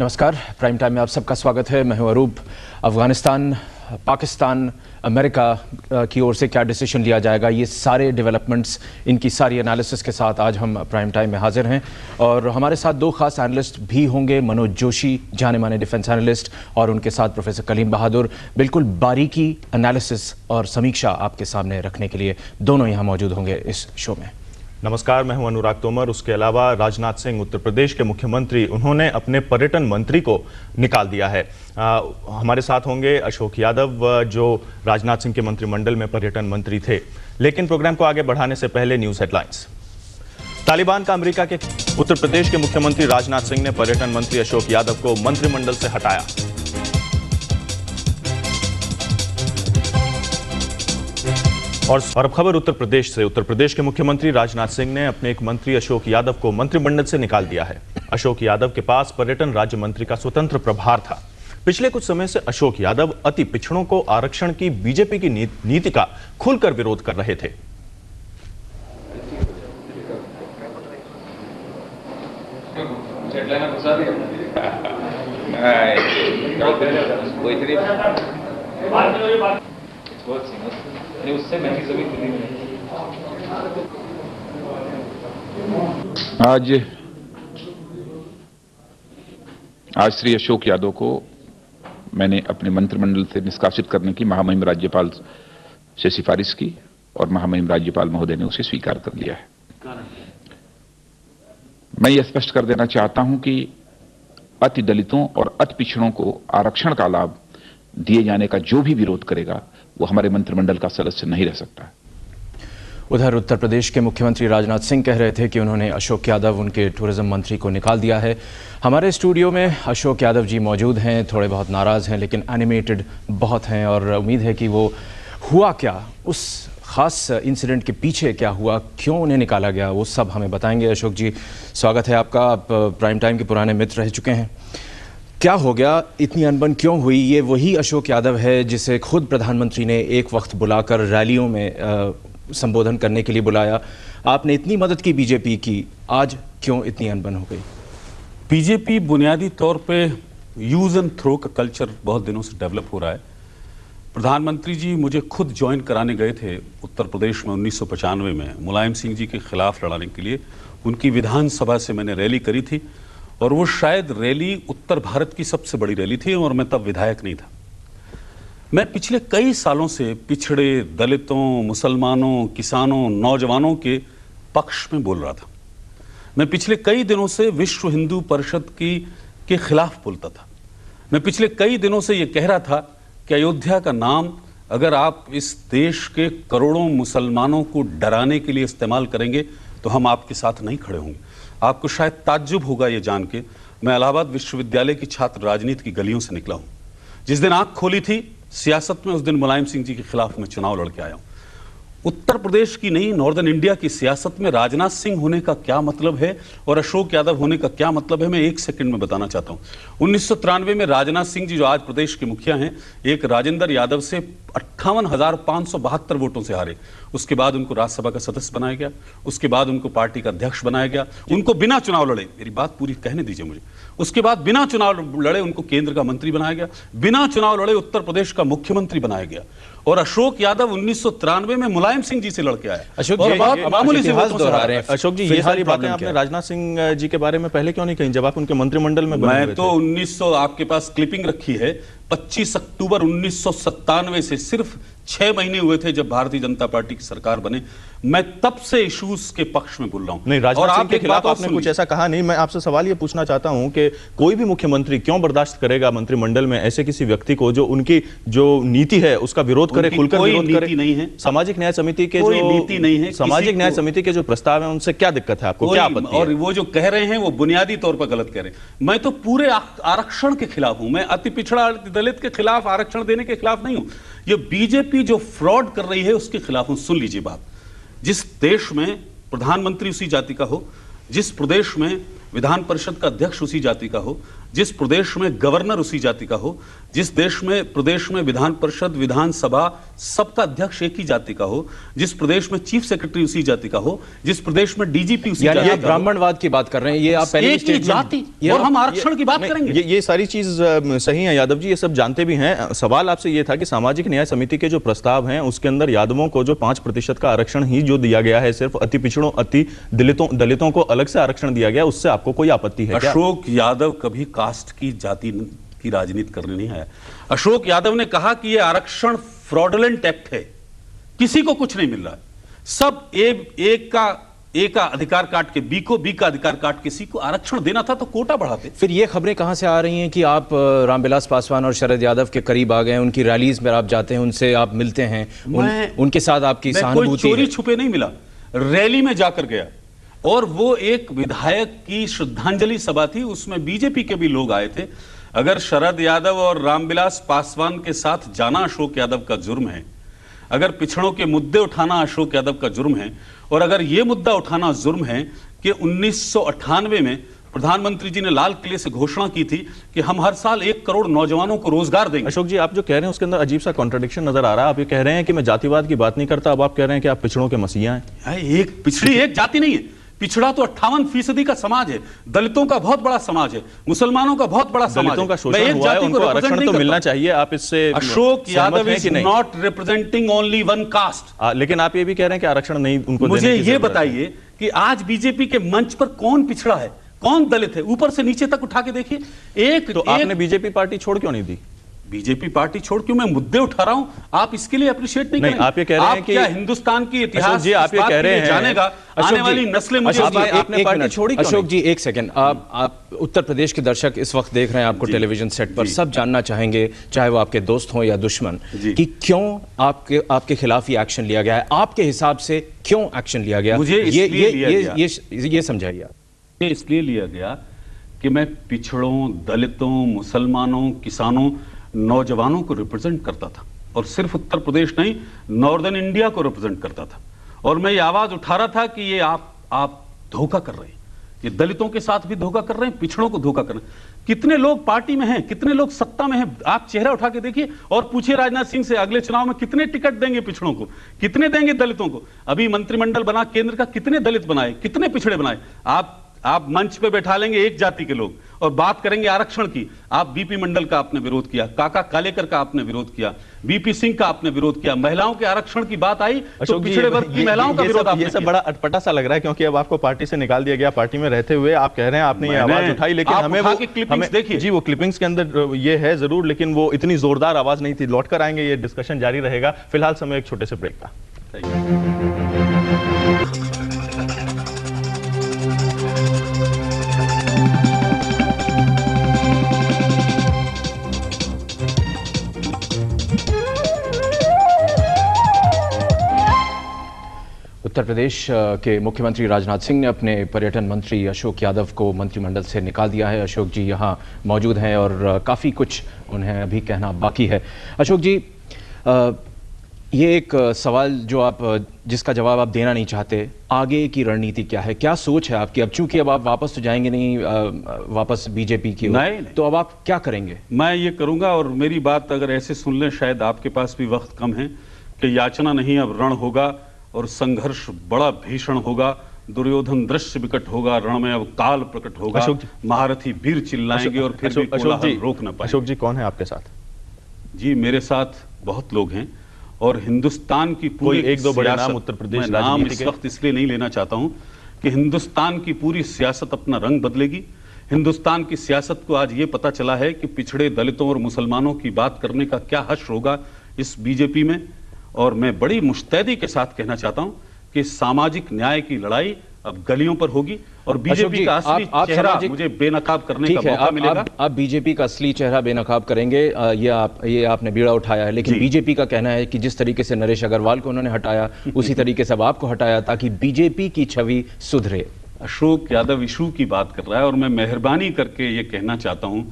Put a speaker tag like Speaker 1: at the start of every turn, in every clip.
Speaker 1: नमस्कार, prime time में आप सबका स्वागत है। मैं हूं अरूप। अफगानिस्तान, पाकिस्तान, अमेरिका की ओर से क्या डिसीजन लिया जाएगा, ये सारे डेवलपमेंट्स, इनकी सारी एनालिसिस के साथ आज हम प्राइम टाइम में हाजिर हैं। और हमारे साथ दो खास एनालिस्ट भी होंगे, मनोज जोशी, जाने माने डिफेंस एनालिस्ट, और उनके साथ प्रोफेसर कलीम बहादुर, बिल्कुल बारीकी एनालिसिस और समीक्षा आपके सामने रखने के लिए दोनों यहाँ मौजूद होंगे इस शो में।
Speaker 2: नमस्कार, मैं हूं अनुराग तोमर। उसके अलावा राजनाथ सिंह, उत्तर प्रदेश के मुख्यमंत्री, उन्होंने अपने पर्यटन मंत्री को निकाल दिया है। हमारे साथ होंगे अशोक यादव, जो राजनाथ सिंह के मंत्रिमंडल में पर्यटन मंत्री थे। लेकिन प्रोग्राम को आगे बढ़ाने से पहले न्यूज हेडलाइंस। तालिबान का अमेरिका के उत्तर प्रदेश के मुख्यमंत्री राजनाथ सिंह ने पर्यटन मंत्री अशोक यादव को मंत्रिमंडल से हटाया। और अब खबर उत्तर प्रदेश से। उत्तर प्रदेश के मुख्यमंत्री राजनाथ सिंह ने अपने एक मंत्री अशोक यादव को मंत्रिमंडल से निकाल दिया है। अशोक यादव के पास पर्यटन राज्य मंत्री का स्वतंत्र प्रभार था। पिछले कुछ समय से अशोक यादव अति पिछड़ों को आरक्षण की बीजेपी की नीति का खुलकर विरोध कर रहे थे।
Speaker 3: आज श्री अशोक यादव को मैंने अपने मंत्रिमंडल से निष्कासित करने की महामहिम राज्यपाल से सिफारिश की और महामहिम राज्यपाल महोदय ने उसे स्वीकार कर लिया है। मैं ये स्पष्ट कर देना चाहता हूं कि अति दलितों और अति पिछड़ों को आरक्षण का लाभ दिए जाने का जो भी विरोध करेगा वो हमारे मंत्रिमंडल का सदस्य नहीं रह सकता।
Speaker 1: उधर उत्तर प्रदेश के मुख्यमंत्री राजनाथ सिंह कह रहे थे कि उन्होंने अशोक यादव, उनके टूरिज्म मंत्री को निकाल दिया है। हमारे स्टूडियो में अशोक यादव जी मौजूद हैं। थोड़े बहुत नाराज़ हैं लेकिन एनिमेटेड बहुत हैं, और उम्मीद है कि वो हुआ क्या, उस ख़ास इंसिडेंट के पीछे क्या हुआ, क्यों उन्हें निकाला गया, वो सब हमें बताएंगे। अशोक जी, स्वागत है आपका। आप प्राइम टाइम के पुराने मित्र रह चुके हैं। क्या हो गया, इतनी अनबन क्यों हुई? ये वही अशोक यादव है जिसे खुद प्रधानमंत्री ने एक वक्त बुलाकर रैलियों में संबोधन करने के लिए बुलाया। आपने इतनी मदद की बीजेपी की, आज क्यों इतनी अनबन हो गई?
Speaker 4: बीजेपी बुनियादी तौर पे यूज एंड थ्रो का कल्चर बहुत दिनों से डेवलप हो रहा है। प्रधानमंत्री जी मुझे खुद ज्वाइन कराने गए थे उत्तर प्रदेश में 1995 में मुलायम सिंह जी के खिलाफ लड़ाने के लिए। उनकी विधानसभा से मैंने रैली करी थी और वो शायद रैली उत्तर भारत की सबसे बड़ी रैली थी, और मैं तब विधायक नहीं था। मैं पिछले कई सालों से पिछड़े, दलितों, मुसलमानों, किसानों, नौजवानों के पक्ष में बोल रहा था। मैं पिछले कई दिनों से विश्व हिंदू परिषद के खिलाफ बोलता था। मैं पिछले कई दिनों से ये कह रहा था कि अयोध्या का नाम अगर आप इस देश के करोड़ों मुसलमानों को डराने के लिए इस्तेमाल करेंगे तो हम आपके साथ नहीं खड़े होंगे। आपको शायद ताज्जुब होगा ये जान के, मैं इलाहाबाद विश्वविद्यालय की छात्र राजनीति की गलियों से निकला हूं। जिस दिन आंख खोली थी सियासत में, उस दिन मुलायम सिंह जी के खिलाफ मैं चुनाव लड़के आया हूं। उत्तर प्रदेश की नहीं, नॉर्दर्न इंडिया की सियासत में राजनाथ सिंह होने का क्या मतलब है और अशोक यादव होने का क्या मतलब है, मैं एक सेकंड में बताना चाहता हूं। 1993 में राजनाथ सिंह जी, जो आज प्रदेश के मुखिया हैं, एक राजेंद्र यादव से 58,572 वोटों से हारे। उसके बाद उनको राज्यसभा का सदस्य बनाया गया, उसके बाद उनको पार्टी का अध्यक्ष बनाया गया। उनको बिना चुनाव लड़े, मेरी बात पूरी कहने दीजिए मुझे, उसके बाद बिना चुनाव लड़े उनको केंद्र का मंत्री बनाया गया, बिना चुनाव लड़े उत्तर प्रदेश का मुख्यमंत्री बनाया गया। और अशोक यादव 1993 में मुलायम सिंह जी से लड़के आए।
Speaker 1: अशोक
Speaker 4: जी,
Speaker 1: मामूली से दोहरा रहे हैं।
Speaker 2: अशोक जी, ये सारी बातें आपने राजनाथ सिंह जी के बारे में पहले क्यों नहीं कही जब आप उनके मंत्रिमंडल में बने हुए थे?
Speaker 4: मैं तो 1900, आपके पास क्लिपिंग रखी है, 25 अक्टूबर 1997 से सिर्फ 6 महीने हुए थे जब भारतीय जनता पार्टी की सरकार बने। मैं तब से इश्यूज के पक्ष में बोल रहा हूं।
Speaker 2: नहीं, राजनाथ सिंह के खिलाफ आपने कुछ ऐसा कहा नहीं। मैं आपसे सवाल ये पूछना चाहता हूं कि कोई भी मुख्यमंत्री क्यों बर्दाश्त करेगा मंत्रिमंडल में ऐसे किसी व्यक्ति को जो उनकी जो नीति है उसका विरोध करे, खुलकर विरोध करे?
Speaker 4: नहीं है।
Speaker 2: सामाजिक न्याय समिति के
Speaker 4: कोई नीति नहीं है।
Speaker 2: सामाजिक न्याय समिति के जो प्रस्ताव है उनसे क्या दिक्कत है आपको, क्या आपत्ति है?
Speaker 4: और वो जो कह रहे हैं वो बुनियादी तौर पर गलत कह रहे हैं। मैं तो पूरे आरक्षण के खिलाफ हूं। मैं अति पिछड़ा दलित के खिलाफ, आरक्षण देने के खिलाफ नहीं हूं। ये बीजेपी जो फ्रॉड कर रही है उसके खिलाफ हूं। सुन लीजिए बात, जिस देश में प्रधानमंत्री उसी जाति का हो, जिस प्रदेश में विधान परिषद का अध्यक्ष उसी जाति का हो, जिस प्रदेश में गवर्नर उसी जाति का हो, जिस प्रदेश में विधान परिषद, विधानसभा सबका अध्यक्ष एक ही जाति का हो, जिस प्रदेश में चीफ सेक्रेटरी उसी जाति का हो, जिस प्रदेश में डीजीपी उसी जाति का हो।
Speaker 1: ब्राह्मणवाद की बात कर रहे हैं ये आप पहले
Speaker 4: एक ही जाति, और हम आरक्षण की बात करेंगे।
Speaker 2: ये सारी चीज सही है यादव जी, ये सब जानते भी हैं। सवाल आपसे ये था कि सामाजिक न्याय समिति के जो प्रस्ताव हैं उसके अंदर यादवों को जो 5% का आरक्षण ही जो दिया गया है, सिर्फ अति पिछड़ों, अति दलितों को अलग से आरक्षण दिया गया, उससे आपको कोई आपत्ति है क्या?
Speaker 4: अशोक यादव कभी कास्ट की, जाति की राजनीति करने नहीं आया। अशोक यादव ने कहा कि यह आरक्षण फ्रॉडुलेंट एक्ट है, किसी को कुछ नहीं मिल रहा है, सब ए का अधिकार काट के बी को, बी का अधिकार काट के सी को, आरक्षण देना था तो कोटा बढ़ाते।
Speaker 1: फिर ये खबरें कहां से आ रही हैं कि आप रामविलास पासवान और शरद यादव के करीब आ गए, उनकी रैलीज में आप जाते हैं, उनसे आप मिलते हैं, उनके साथ आपकी सहानुभूति?
Speaker 4: कोई चोरी छुपे नहीं मिला, रैली में जाकर गया, और वो एक विधायक की श्रद्धांजलि सभा थी, उसमें बीजेपी के भी लोग आए थे। अगर शरद यादव और रामविलास पासवान के साथ जाना अशोक यादव का जुर्म है, अगर पिछड़ों के मुद्दे उठाना अशोक यादव का जुर्म है, और अगर यह मुद्दा उठाना जुर्म है कि 1998 में प्रधानमंत्री जी ने लाल किले से घोषणा की थी कि हम हर साल 1 करोड़ नौजवानों को रोजगार देंगे।
Speaker 2: अशोक जी, आप जो कह रहे हैं उसके अंदर अजीब सा कॉन्ट्रडिक्शन नजर आ रहा है। आप ये कह रहे हैं कि मैं जातिवाद की बात नहीं करता, अब आप कह रहे हैं कि आप पिछड़ों के मसीहा हैं।
Speaker 4: एक पिछड़ी एक जाति नहीं है, पिछड़ा तो 58% का समाज है, दलितों का बहुत बड़ा समाज है, मुसलमानों का बहुत बड़ा समाज है।
Speaker 2: दलितों का शोषण हुआ है, उनको आरक्षण तो मिलना चाहिए। आप इससे
Speaker 4: Ashok Yadav is not representing only one cast.
Speaker 2: लेकिन आप ये भी कह रहे हैं कि आरक्षण नहीं उनको।
Speaker 4: मुझे ये बताइए कि आज बीजेपी के मंच पर कौन पिछड़ा है, कौन दलित है, ऊपर से नीचे तक उठा के देखिए।
Speaker 2: आपने बीजेपी पार्टी छोड़ क्यों नहीं दी?
Speaker 4: बीजेपी पार्टी छोड़ क्यों? मैं मुद्दे उठा रहा हूं, आप इसके लिए अप्रिशिएट नहीं करेंगे।
Speaker 2: आप ये कह रहे हैं कि
Speaker 4: क्या हिंदुस्तान की इतिहास
Speaker 2: जी आप ये कह रहे हैं
Speaker 4: जानेगा, आने वाली नस्लें मुझे
Speaker 1: आपने पार्टी छोड़ी। अशोक जी एक सेकंड, आप उत्तर प्रदेश के दर्शक इस वक्त देख रहे हैं आपको टेलीविजन सेट पर, सब जानना चाहेंगे, चाहे वो आपके दोस्त हों या दुश्मन, कि क्यों आपके खिलाफ ये एक्शन लिया गया है, आपके हिसाब से क्यों एक्शन लिया गया?
Speaker 4: मुझे
Speaker 1: ये समझाइए।
Speaker 4: इसलिए लिया गया कि मैं पिछड़ों, दलितों, मुसलमानों, किसानों, नौजवानों को रिप्रेजेंट करता था, और सिर्फ उत्तर प्रदेश नहीं, नॉर्दर्न इंडिया को रिप्रेजेंट करता था। और मैं ये आवाज उठा रहा था कि ये आप धोखा कर रहे हैं, ये दलितों के साथ भी धोखा कर रहे हैं, पिछड़ों को धोखा कर रहे हैं। कितने लोग पार्टी में हैं, कितने लोग सत्ता में हैं, आप चेहरा उठा के देखिए और पूछिए राजनाथ सिंह से, अगले चुनाव में कितने टिकट देंगे पिछड़ों को, कितने देंगे दलितों को? अभी मंत्रिमंडल बना केंद्र का, कितने दलित बनाए, कितने पिछड़े बनाए? आप मंच पे बैठा लेंगे एक जाति के लोग और बात करेंगे आरक्षण की। आप बीपी मंडल का आपने विरोध किया, काका कालेकर का आपने विरोध किया, बीपी सिंह का आपने विरोध किया, महिलाओं के आरक्षण की बात आई तो पिछड़े वर्ग की महिलाओं का विरोध आपने
Speaker 2: किया। ये सब बड़ा अटपटा सा लग रहा है, क्योंकि अब आपको पार्टी से निकाल दिया गया, पार्टी में रहते हुए आप कह रहे हैं आपने ये आवाज उठाई, लेकिन हमें
Speaker 4: देखिए
Speaker 2: जी वो क्लिपिंग्स के अंदर ये है जरूर, लेकिन वो इतनी जोरदार आवाज नहीं थी। लौट कर आएंगे, ये डिस्कशन जारी रहेगा। फिलहाल समय एक छोटे से ब्रेक का।
Speaker 1: उत्तर प्रदेश के मुख्यमंत्री राजनाथ सिंह ने अपने पर्यटन मंत्री अशोक यादव को मंत्रिमंडल से निकाल दिया है। अशोक जी यहाँ मौजूद हैं और काफ़ी कुछ उन्हें अभी कहना बाकी है। अशोक जी, ये एक सवाल जिसका जवाब आप देना नहीं चाहते, आगे की रणनीति क्या है, क्या सोच है आपकी? अब चूंकि अब आप वापस तो जाएंगे नहीं, वापस बीजेपी की नहीं, तो अब आप क्या करेंगे?
Speaker 4: मैं ये करूंगा, और मेरी बात अगर ऐसे सुन लें, शायद आपके पास भी वक्त कम है, कि याचना नहीं अब रण होगा और संघर्ष बड़ा भीषण होगा। दुर्योधन दृश्य विकट होगा, रण में अब काल प्रकट होगा, महारथी वीर चिल्लाएंगे और फिर भी कोलाहल रोक न पाएंगे।
Speaker 2: अशोक जी, कौन है आपके साथ?
Speaker 4: जी मेरे साथ बहुत लोग हैं, और हिंदुस्तान की पूरी
Speaker 2: एक दो बड़े नाम उत्तर प्रदेश
Speaker 4: नाम इस वक्त इसलिए नहीं लेना चाहता हूं कि हिंदुस्तान की पूरी सियासत अपना रंग बदलेगी। हिंदुस्तान की सियासत को आज ये पता चला है कि पिछड़े दलितों और मुसलमानों की बात करने का क्या हश्र होगा इस बीजेपी में। और मैं बड़ी मुस्तैदी के साथ कहना चाहता हूं कि सामाजिक न्याय की लड़ाई अब गलियों पर होगी, और बीजेपी का असली चेहरा मुझे बेनकाब करने का मौका मिलेगा।
Speaker 1: आप बीजेपी का असली चेहरा बेनकाब करेंगे, ये आपने बीड़ा उठाया है, लेकिन बीजेपी का कहना है कि जिस तरीके से नरेश अग्रवाल को उन्होंने हटाया, उसी तरीके से अब आपको हटाया ताकि बीजेपी की छवि सुधरे।
Speaker 4: अशोक यादव इशू की बात कर रहा है, और मैं मेहरबानी करके ये कहना चाहता हूं,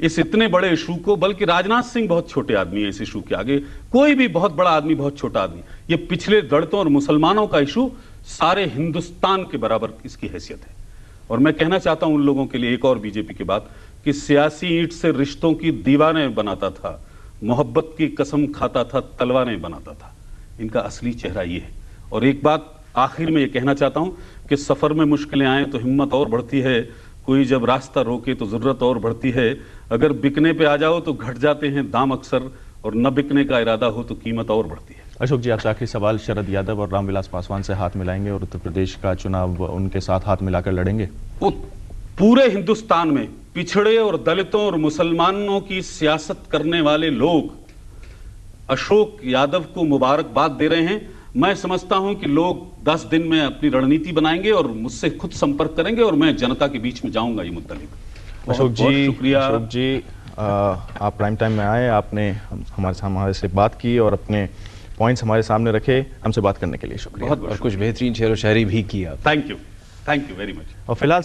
Speaker 4: इस इतने बड़े इशू को, बल्कि राजनाथ सिंह बहुत छोटे आदमी है इस इशू के आगे, कोई भी बहुत बड़ा आदमी बहुत छोटा आदमी। ये पिछले दलितों और मुसलमानों का इशू सारे हिंदुस्तान के बराबर इसकी हैसियत है। और मैं कहना चाहता हूं उन लोगों के लिए एक और बीजेपी की बात कि सियासी ईंट से रिश्तों की दीवारें बनाता था, मोहब्बत की कसम खाता था, तलवारें बनाता था। इनका असली चेहरा ये है। और एक बात आखिर में ये कहना चाहता हूं कि सफर में मुश्किलें आए तो हिम्मत और बढ़ती है, कोई जब रास्ता रोके तो जरूरत और बढ़ती है। अगर बिकने पे आ जाओ तो घट जाते हैं दाम अक्सर, और न बिकने का इरादा हो तो कीमत और बढ़ती है।
Speaker 2: अशोक जी, आपसे आखिरी सवाल, शरद यादव और रामविलास पासवान से हाथ मिलाएंगे और उत्तर प्रदेश का चुनाव उनके साथ हाथ मिलाकर लड़ेंगे?
Speaker 4: वो पूरे हिंदुस्तान में पिछड़े और दलितों और मुसलमानों की सियासत करने वाले लोग अशोक यादव को मुबारकबाद दे रहे हैं। मैं समझता हूं कि लोग 10 दिन में अपनी रणनीति बनाएंगे और मुझसे खुद संपर्क करेंगे और मैं जनता के बीच में जाऊंगा ये मुद्दा लेकर।
Speaker 2: अशोक जी,
Speaker 4: शुक्रिया।
Speaker 2: अशोक जी, आप प्राइम टाइम में आए, आपने हमारे से बात की और अपने पॉइंट्स हमारे सामने रखे। हमसे बात करने के लिए शुक्रिया।
Speaker 1: और कुछ बेहतरीन शेर व शायरी भी किया।
Speaker 4: Thank you very much.
Speaker 2: और फिलहाल